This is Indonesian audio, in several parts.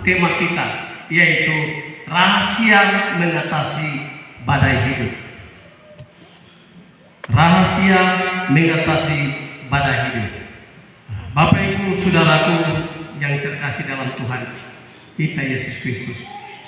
tema kita, yaitu rahasia mengatasi badai hidup. Rahasia mengatasi badai hidup. Bapak Ibu Saudaraku yang terkasih dalam Tuhan kita Yesus Kristus,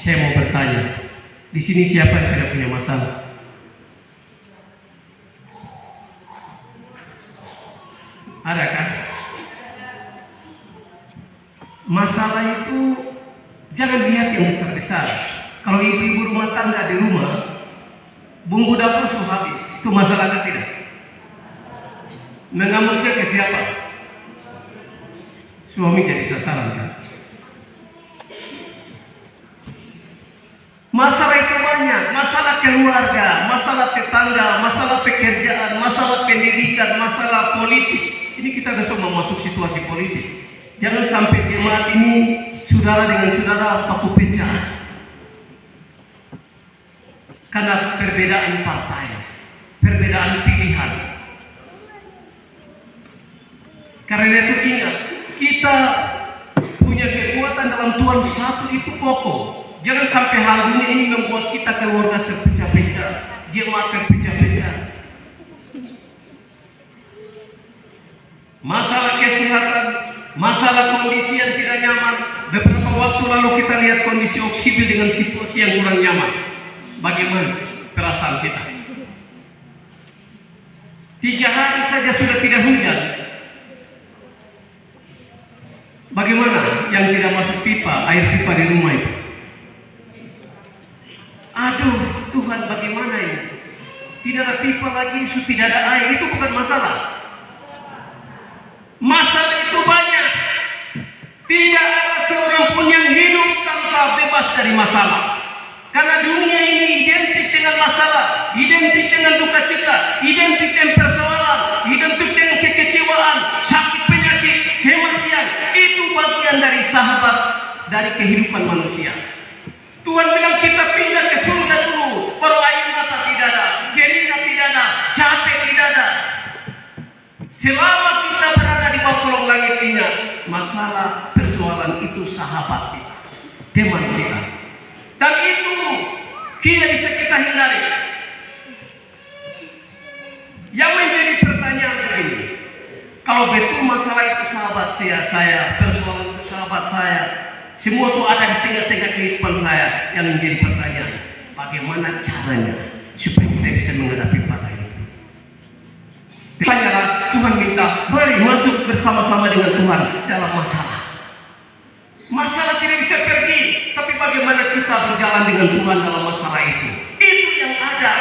saya mau bertanya, di sini siapa yang tidak punya masalah? Ada kan? Masalah itu jangan lihat yang besar-besar. Kalau ibu-ibu rumah tangga di rumah, bumbu dapur sudah habis, itu masalahnya tidak. Mengamuknya ke siapa? Suami jadi sasaran kan? Masalah itu banyak, masalah keluarga, masalah tetangga, masalah pekerjaan, masalah pendidikan, masalah politik. Ini kita sudah masuk situasi politik. Jangan sampai jemaat ini saudara dengan saudara baku pecah karena perbedaan partai, perbedaan pilihan. Karena itu ingat, kita punya kekuatan dalam Tuhan satu itu pokok. Jangan sampai hal dunia ini membuat kita keluarga terpecah-pecah, jemaat terpecah-pecah. Masalah kesehatan, masalah kondisi yang tidak nyaman. Beberapa waktu lalu kita lihat kondisi oksibil dengan situasi yang kurang nyaman. Bagaimana perasaan kita? 3 hari saja sudah tidak hujan. Bagaimana yang tidak masuk pipa, air pipa di rumah itu? Aduh, Tuhan bagaimana ini? Tidak ada pipa lagi, tidak ada air, itu bukan masalah. Masalah itu banyak. Tidak ada seorang pun yang hidup tanpa bebas dari masalah. Karena dunia ini identik dengan masalah, identik dengan duka cita, identik dengan persoalan, identik dengan kekecewaan, sakit penyakit, kematian. Itu bagian dari sahabat dari kehidupan manusia. Tuhan bilang kita pindah ke surga dulu, baru air mata tidak ada, keringat tidak ada, capek tidak ada. Selama kita berada di bawah kolong langit ini, masalah persoalan itu sahabat kita, teman kita. Dan itu tidak bisa kita hindari. Yang menjadi pertanyaan begini, kalau betul masalah itu sahabat saya, persoalan itu sahabat saya, semua itu ada di tengah-tengah kehidupan saya, yang menjadi pertanyaan, bagaimana caranya supaya kita bisa menghadapi badai itu? Tanyalah, Tuhan minta, mari masuk bersama-sama dengan Tuhan dalam masalah. Masalah tidak bisa pergi, tapi bagaimana kita berjalan dengan Tuhan dalam masalah itu? Itu yang ada.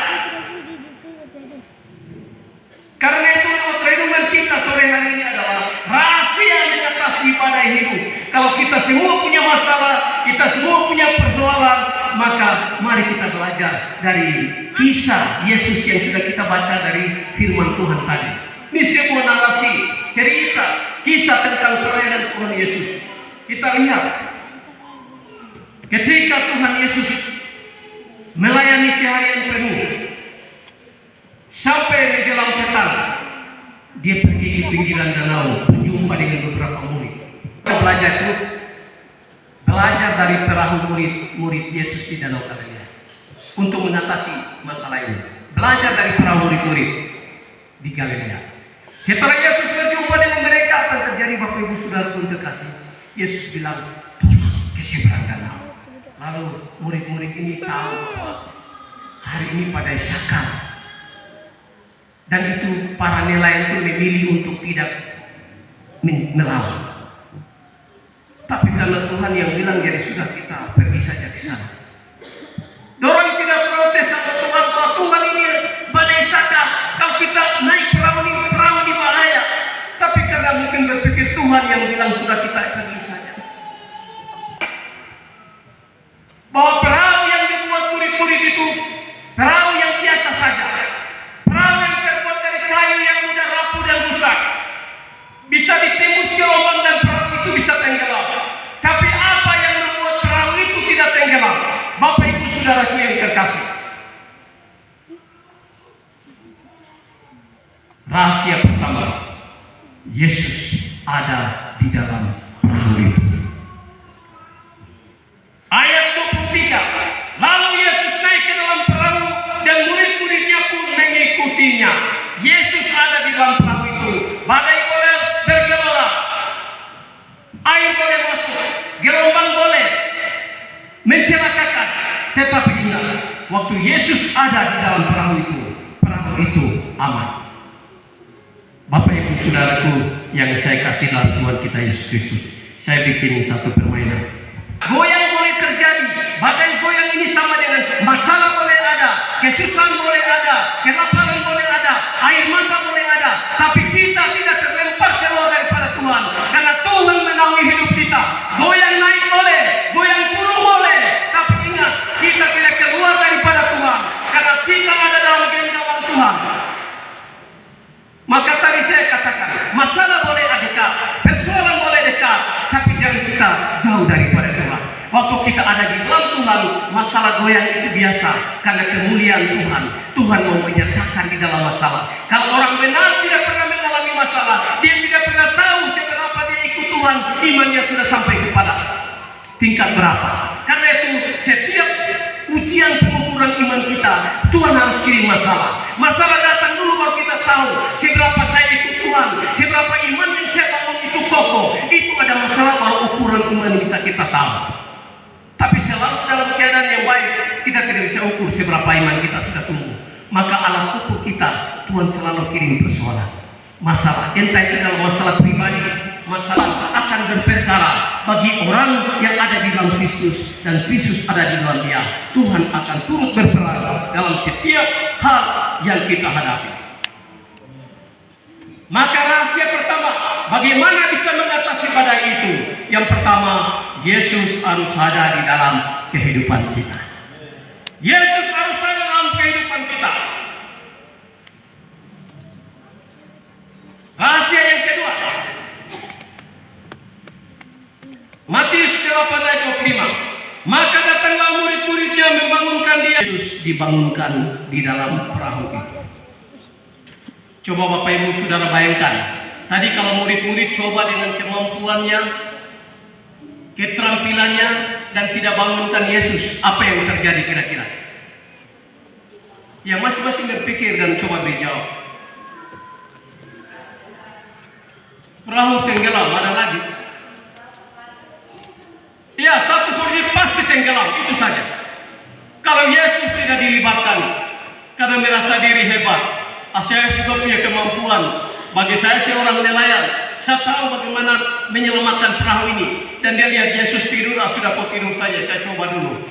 Karena itu renungan kita sore hari ini adalah rahasia mengatasi badai hidup. Kalau kita semua punya masalah, kita semua punya persoalan, maka mari kita belajar dari kisah Yesus yang sudah kita baca dari firman Tuhan tadi. Ini sebuah narasi, cerita, kisah tentang pelayanan Tuhan Yesus. Kita lihat ketika Tuhan Yesus melayani seharian penuh, sampai menjelang petang, dia pergi di pinggiran danau, berjumpa dengan beberapa murid. Belajar dari perahu murid Yesus di Danau Galilea untuk mengatasi masalah ini. Belajar dari perahu murid di Galilea. Setelah Yesus berjumpa dengan mereka, apa yang terjadi Bapak Ibu Saudara pun terkasih? Yesus bilang, tolong ke seberang danau. Lalu murid-murid ini tahu bahwa hari ini badai sakar. Dan itu para nelayan itu memilih untuk tidak melawan. Tapi karena Tuhan yang bilang, jadi sudah kita pergi saja ke sana. Orang tidak protes sama Tuhan, bahwa Tuhan ini badai sakar. Kalau kita naik perahu ini bahaya. Tapi karena mungkin berpikir Tuhan yang bilang sudah kita pergi saja. Bahwa perahu yang dibuat murid-murid itu perahu yang biasa saja. Perahu yang terbuat dari kayu yang mudah rapuh dan rusak. Bisa ditembus ke lubang dan perahu itu bisa tenggelam. Tapi apa yang membuat perahu itu tidak tenggelam? Bapak Ibu Saudaraku yang terkasih, rahasia pertama, Yesus ada di dalam perahu itu. Tetapi ingat, waktu Yesus ada di dalam perahu itu aman. Bapak Ibu Saudaraku yang saya kasih dalam Tuhan kita Yesus Kristus, saya bikin satu permainan. Goyang boleh terjadi, badai goyang ini sama dengan masalah boleh ada, kesusahan boleh ada, kelaparan boleh ada, air mata boleh ada, tapi kita tidak terlempar keluar daripada Tuhan, karena Tuhan menaungi hidup kita. Goyang naik boleh, goyang turun boleh, tapi ingat, kita tidak keluar daripada Tuhan, karena kita ada dalam genggaman Tuhan. Maka tadi saya katakan, masalah boleh dekat, persoalan boleh dekat, tapi jangan kita jauh daripada Tuhan. Waktu kita ada di dalam Tuhan, masalah goyang itu biasa, karena kemuliaan Tuhan. Tuhan mau menyatakan di dalam masalah. Kalau orang benar tidak pernah mengalami masalah, dia tidak pernah tahu seberapa dia ikut Tuhan, imannya sudah sampai kepada tingkat berapa. Karena itu setiap ujian pengukuran iman kita, Tuhan harus kirim masalah. Masalah datang dulu baru kita tahu seberapa saya ikut Tuhan, seberapa iman yang saya bangun itu kokoh. Itu ada masalah baru ukuran iman bisa kita tahu. Tapi selalu dalam keadaan yang baik, kita tidak bisa ukur seberapa iman kita sudah tumbuh. Maka alat ukur kita, Tuhan selalu kirim persoalan, masalah. Entah itu dalam masalah pribadi, masalah akan berperkara bagi orang yang ada di dalam Kristus dan Kristus ada di dalam dia. Tuhan akan turut berperan dalam setiap hal yang kita hadapi. Maka rahasia pertama, bagaimana bisa mengatasi badai itu? Yang pertama, Yesus harus ada di dalam kehidupan kita. Yesus harus ada dalam kehidupan kita. Rahasia yang kedua, Matius 8:25. Maka datanglah murid-muridnya membangunkan dia. Yesus dibangunkan di dalam perahu itu. Coba Bapak Ibu Saudara bayangkan, tadi kalau murid-murid coba dengan kemampuannya, keterampilannya, dan tidak bangunkan Yesus, apa yang terjadi kira-kira? Ya masing-masing berpikir dan coba berjawab. Perahu tenggelam, ada lagi? Ya, satu solusi pasti tenggelam, itu saja. Kalau Yesus tidak dilibatkan, karena merasa diri hebat, saya juga punya kemampuan. Bagi saya seorang nelayan, saya tahu bagaimana menyelamatkan perahu ini. Dan dia lihat Yesus tidur, sudah kok tidur saja, saya coba dulu.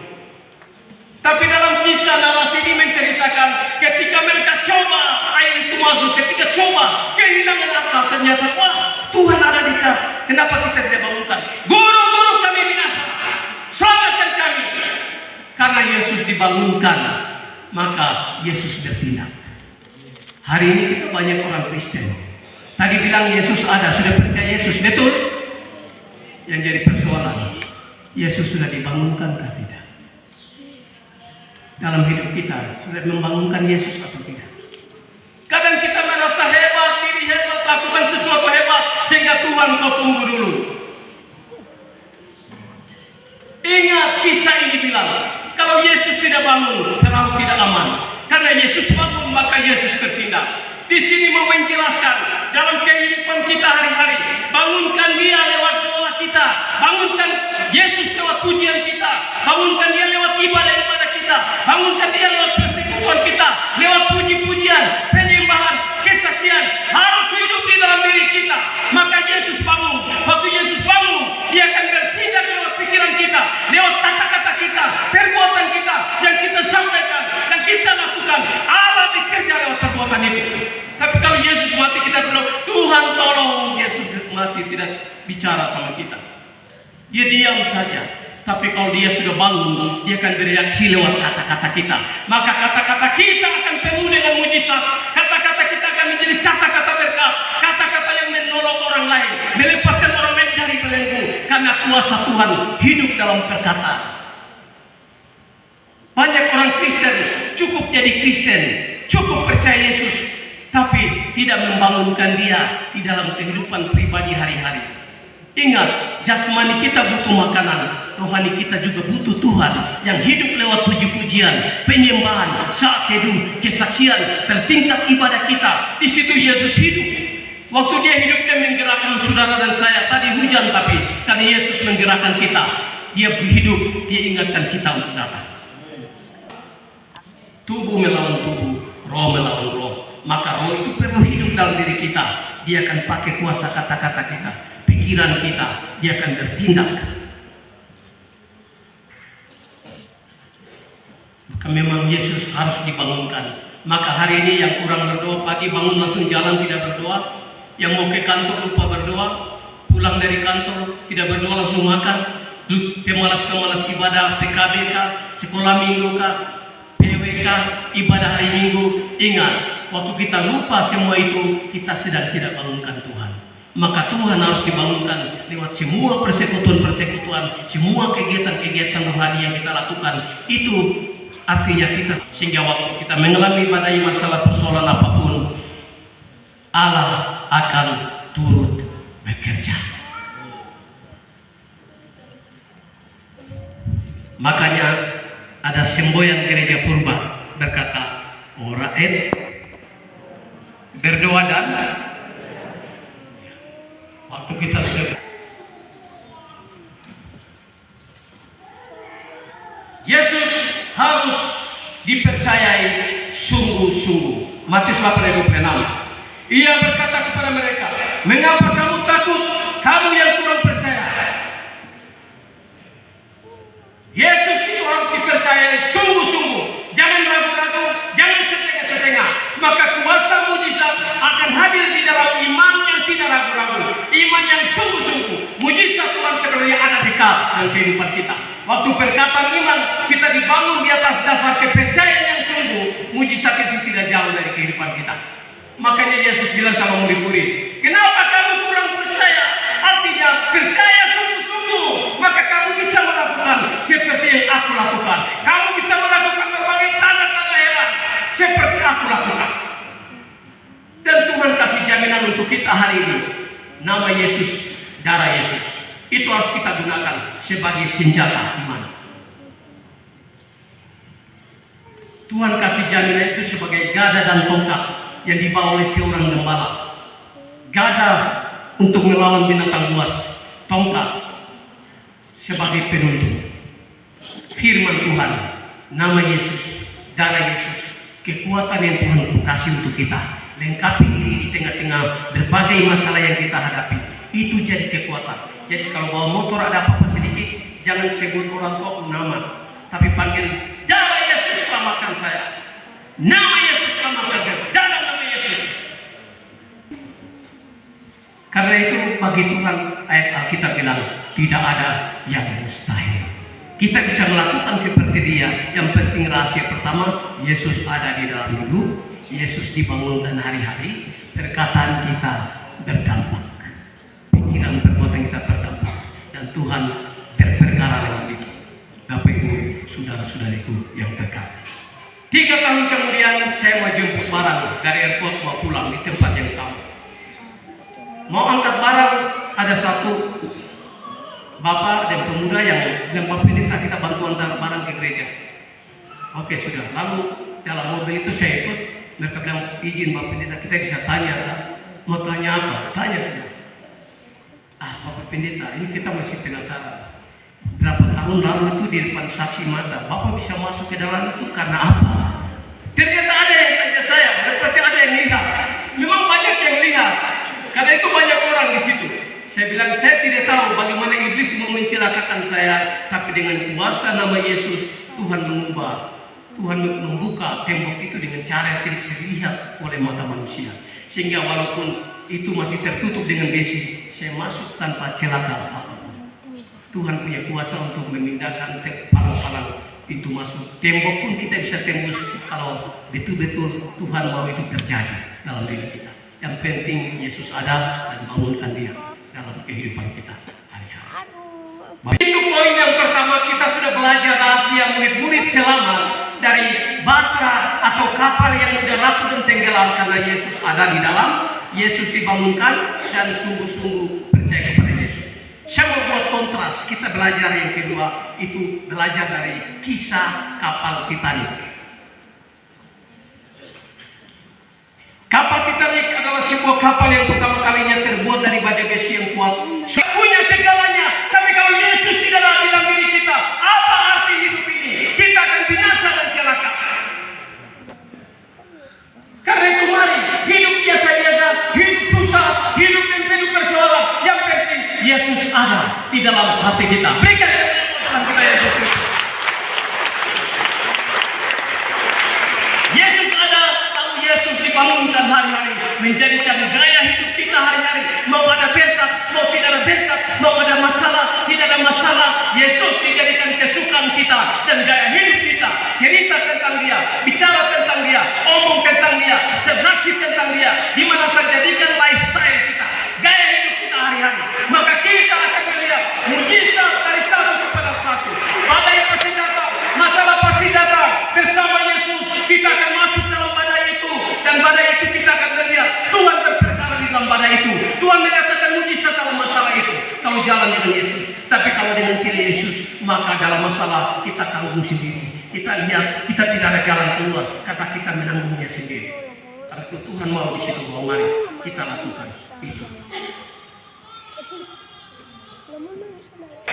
Tapi dalam kisah narasi ini menceritakan ketika mereka coba air itu masuk, ketika coba kehilangan akal, ternyata wah Tuhan ada di kita. Kenapa kita tidak bangunkan? Guru-guru kami binasa, selamatkan kami. Karena Yesus dibangunkan, maka Yesus bertindak. Hari ini kita banyak orang Kristen. Tadi bilang Yesus ada, sudah percaya Yesus, betul? Yang jadi persoalan, Yesus sudah dibangunkan atau tidak? Dalam hidup kita, sudah membangunkan Yesus atau tidak? Kadang kita merasa hebat, diri hebat, lakukan sesuatu hebat, sehingga Tuhan kau tunggu dulu. Ingat kisah ini bilang, kalau Yesus tidak bangun, perahu tidak aman. Karena Yesus bangun, maka Yesus bertindak. Di sini mau menjelaskan dalam kehidupan kita hari-hari, bangunkan Dia lewat doa kita, bangunkan Yesus lewat pujian kita, bangunkan Dia lewat ibadah kita, bangunkan Dia lewat persekutuan kita, lewat puji-pujian, penyembahan, kesaksian, harus hidup di dalam diri kita. Maka Yesus bangun. Waktu Yesus bangun, Dia akan bertindak lewat pikiran kita, lewat kata-kata kita, perbuatan kita yang kita sampaikan dan kita lakukan. Allah bekerja lewat perbuatan itu. Tapi kalau Yesus mati, kita bilang Tuhan tolong. Yesus mati tidak bicara sama kita, Dia diam saja. Tapi kalau Dia sudah bangun, Dia akan bereaksi lewat kata-kata kita. Maka kata-kata kita akan penuh dengan mujizat. Kata-kata kita akan menjadi kata-kata berkat, kata-kata yang menolong orang lain, melepaskan orang lain dari belenggu. Karena kuasa Tuhan hidup dalam perkataan. Banyak orang Kristen cukup jadi Kristen, cukup percaya Yesus, tapi tidak membangunkan Dia di dalam kehidupan pribadi hari-hari. Ingat, jasmani kita butuh makanan, rohani kita juga butuh Tuhan yang hidup lewat puji-pujian, penyembahan, saat teduh, kesaksian, dan tingkat ibadah kita. Di situ Yesus hidup. Waktu Dia hidup, Dia menggerakkan saudara dan saya. Tadi hujan, tapi karena Yesus menggerakkan kita, Dia hidup, Dia ingatkan kita untuk datang. Tubuh melawan tubuh, roh melawan roh. Maka roh itu perlu hidup dalam diri kita. Dia akan pakai kuasa kata-kata kita, pikiran kita. Dia akan bertindak. Maka memang Yesus harus dibangunkan. Maka hari ini yang kurang berdoa, pagi bangun langsung jalan tidak berdoa. Yang mau ke kantor lupa berdoa. Pulang dari kantor tidak berdoa langsung makan. Pemalas-pemalas ibadah, PKBK, sekolah minggu kah, PWK, ibadah hari minggu. Ingat, waktu kita lupa semua itu, kita sedang tidak bangunkan Tuhan. Maka Tuhan harus dibangunkan lewat semua persekutuan-persekutuan, semua kegiatan-kegiatan rohani yang kita lakukan. Itu artinya kita, sehingga waktu kita mengalami badai masalah persoalan apapun, Allah akan turut bekerja. Makanya ada semboyan gereja purba berkata, Oraet, berdoa dan waktu kita sudah Yesus harus dipercayai sungguh-sungguh. Matius 8:26. Ia berkata kepada mereka, mengapa kamu takut, kamu yang kurang percaya? Yesus itu harus dipercayai sungguh-sungguh. Jangan ragu-ragu, jangan setengah-setengah. Maka kuasa mujizat akan hadir di dalam iman yang tidak ragu-ragu, iman yang sungguh-sungguh. Mujizat Tuhan sebenarnya ada dekat dalam kehidupan kita. Waktu perkataan iman kita dibangun di atas dasar kepercayaan yang sungguh, mujizat itu tidak jauh dari kehidupan kita. Makanya Yesus bilang sama murid-murid, kenapa kamu kurang percaya? Artinya percaya sungguh-sungguh, maka kamu bisa melakukan seperti yang aku lakukan. Kamu bisa melakukan berbagai tanda-tanda heran seperti aku lakukan. Dan Tuhan kasih jaminan untuk kita hari ini. Nama Yesus, darah Yesus, itu harus kita gunakan sebagai senjata iman. Tuhan kasih jaminan itu sebagai gada dan tongkat yang dibawa oleh seorang gembala. Gada untuk melawan binatang buas, tongkat sebagai penuntun. Firman Tuhan, nama Yesus, darah Yesus, kekuatan yang Tuhan kasih untuk kita. Lengkapi diri di tengah-tengah berbagai masalah yang kita hadapi. Itu jadi kekuatan. Jadi kalau bawa motor ada apa-apa sedikit, jangan sebut orang tua nama, tapi panggil darah Yesus selamatkan saya. Nama Yesus selamatkan saya. Dalam nama Yesus. Karena itu bagi Tuhan, ayat Alkitab bilang tidak ada yang mustahil. Kita bisa melakukan seperti dia. Yang penting rahasia pertama, Yesus ada di dalam hidup. Yesus dibangunkan hari-hari. Perkataan kita berdampak, pikiran perbuatan kita berdampak, dan Tuhan berperkara lewat itu. Bapak Ibu, saudara-saudariku yang terkasih, 3 tahun kemudian saya mau jemput barang dari airport mau pulang di tempat yang sama. Mau angkat barang, ada satu bapak dan pemuda yang bilang, Bapak Pendeta, kita bantu antar barang ke gereja. Oke, sudah. Lalu dalam mobil itu saya ikut. Mereka bilang, izin Bapak Pendeta, kita bisa tanya kan? Mau tanya apa? Tanya saja. Bapak Pendeta, ini kita masih penasaran. Berapa tahun lalu itu di depan saksi mata, Bapak bisa masuk ke dalam itu karena apa? Ternyata ada yang tanya saya, seperti ada yang lihat. Memang banyak yang lihat, karena itu banyak orang di situ. Saya bilang, saya tidak tahu bagaimana iblis mau mencelakakan saya, tapi dengan kuasa nama Yesus, Tuhan mengubah. Tuhan membuka tembok itu dengan cara yang tidak bisa dilihat oleh mata manusia. Sehingga walaupun itu masih tertutup dengan besi, saya masuk tanpa celaka apapun. Tuhan punya kuasa untuk memindahkan palang-palang itu masuk. Tembok pun kita bisa tembus kalau betul-betul Tuhan mau itu terjadi dalam diri kita. Yang penting Yesus ada dan bangunkan dia dalam kehidupan kita hari-hari. Itu poin yang pertama, kita sudah belajar rahasia murid-murid selamat dari batra atau kapal yang sudah rapuh dan tenggelam karena Yesus ada di dalam. Yesus dibangunkan dan sungguh-sungguh percaya kepada Yesus. Saya mau buat kontras. Kita belajar yang kedua, itu belajar dari kisah kapal Titanic. Kapal Titanic adalah sebuah kapal yang pertama kalinya terbuat dari baja besi yang kuat. Saya punya segalanya, tapi kalau Yesus tidak ada dalam diri kita, apa arti hidup ini? Kita akan binasa dan celaka. dalam hati kita. Berikan Tuhan kita Yesus Kristus. Yesus ada, tahu Yesus dibangunkan hari-hari, menjadikan gaya hidup kita hari-hari. Mau ada berkat, mau tidak ada berkat, mau ada masalah, tidak ada masalah. Yesus dijadikan kesukaan kita dan gaya hidup kita. Cerita tentang Dia, bicara tentang Dia, omong tentang Dia, bersaksi tentang Dia. Di mana saja jadikan lifestyle kita, gaya hidup kita hari-hari. Maka kita akan melihat mujizat dari satu kepada satu. Badai pasti datang, masalah pasti datang. Bersama Yesus kita akan masuk dalam badai itu, dan badai itu kita akan melihat Tuhan berperkara di dalam badai itu. Tuhan menyatakan mujizat dalam masalah itu. Kalau jalan dengan Yesus, tapi kalau dengan tidak Yesus, maka dalam masalah kita tanggung sendiri. Kita lihat kita tidak ada jalan keluar, kata kita menanggungnya sendiri. Karena itu Tuhan mau di situ, bahwa mari kita lakukan itu.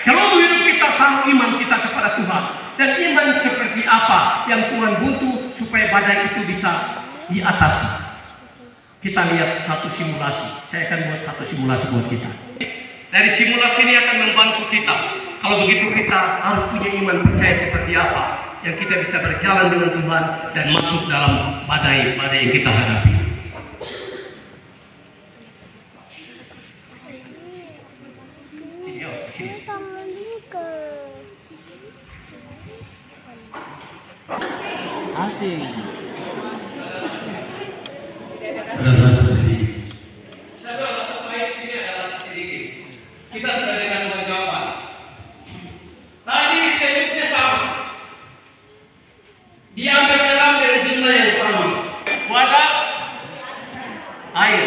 Seluruh hidup kita taruh iman kita kepada Tuhan. Dan iman seperti apa yang Tuhan butuh supaya badai itu bisa diatasi. Kita lihat satu simulasi. Saya akan buat satu simulasi buat kita. Dari simulasi ini akan membantu kita. Kalau begitu kita harus punya iman percaya seperti apa yang kita bisa berjalan dengan Tuhan dan masuk dalam badai-badai yang kita hadapi. Asing. Ada rasa sedih. Saya rasa pahit sini ada rasa sedikit. Kita sudah dengan dua jawaban. Tadi senyumnya sama. Diambil garam dari jumlah yang sama. Wadah air.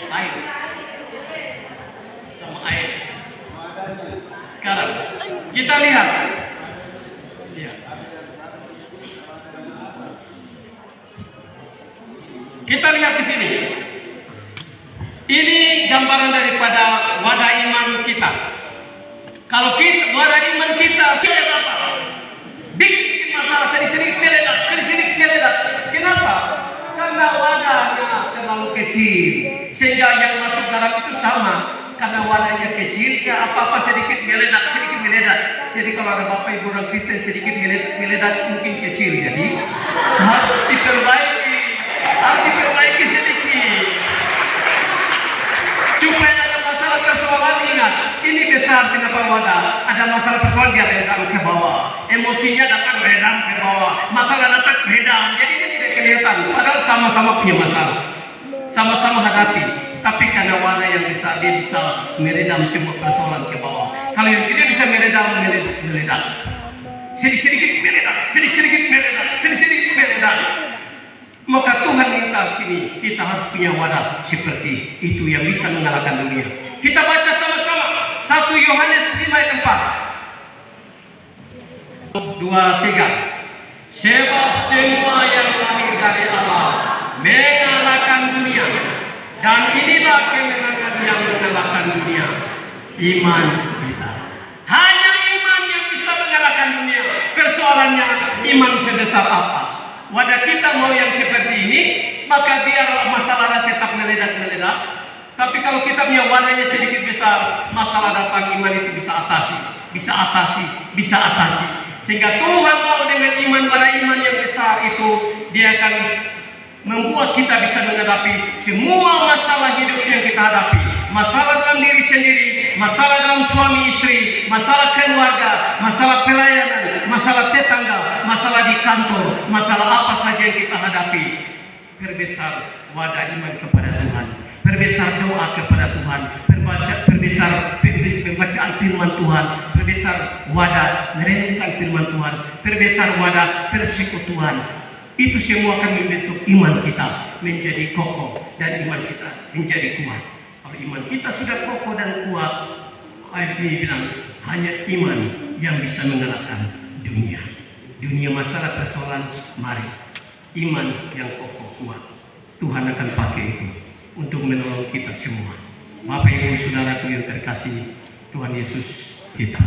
Air. Sama air. Sekarang kita lihat. Ya. Kita lihat di sini. Ini gambaran daripada wadah iman kita. Kalau kita wadah iman kita sudah apa? Bikin masalah sedikit meledak. Kenapa? Karena wadahnya terlalu kecil, sehingga yang masuk dalam itu sama. Karena wadahnya kecil, ya apa-apa sedikit meledak. Jadi kalau ada bapak ibu orang Kristen sedikit meledak mungkin kecil. Jadi harus diperbaiki sedikit. Supaya ada masalah persoalan, ingat, ini besar kenapa wadah. Ada masalah persoalan dia redam ke bawah, emosinya datang redam ke bawah, masalah datang redam. Jadi dia tidak kelihatan. Padahal sama-sama punya masalah, sama-sama hadapi. Tapi karena wadah yang besar, dia bisa meredam semua persoalan ke bawah. Kalau yang tidak bisa meredam. Sedikit-sedikit meledak. Maka Tuhan minta sini kita harus punya wadah seperti itu yang bisa mengalahkan dunia. Kita baca sama-sama 1 Yohanes 5 ayat 4. 2, 3. Sebab semua yang lahir dari Allah mengalahkan dunia, dan inilah kemenangan yang mengalahkan dunia, iman kita. Hanya iman yang bisa mengalahkan dunia. Persoalannya iman sebesar apa? Wadah kita mau yang seperti ini, maka biar masalahnya tetap meledak. Tapi kalau kita punya wadahnya sedikit besar, masalah datang, iman itu bisa atasi. Sehingga Tuhan mau dengan iman, wadah iman yang besar itu, dia akan membuat kita bisa menghadapi semua masalah hidup yang kita hadapi. Masalah dalam diri sendiri, masalah dalam suami istri, masalah keluarga, masalah pelayanan, masalah tetangga, masalah di kantor, masalah apa saja yang kita hadapi. Perbesar wadah iman kepada Tuhan, perbesar doa kepada Tuhan, perbesar pembacaan firman Tuhan, perbesar wadah merenungkan firman Tuhan, perbesar wadah persekutuan. Itu semua akan membentuk iman kita menjadi kokoh dan iman kita menjadi kuat. Kalau iman kita sudah kokoh dan kuat, ayat ini bilang hanya iman yang bisa mengalahkan dunia. Dunia masalah persoalan, mari iman yang kokoh kuat. Tuhan akan pakai itu untuk menolong kita semua. Bapak Ibu Saudaraku yang terkasih, Tuhan Yesus kita.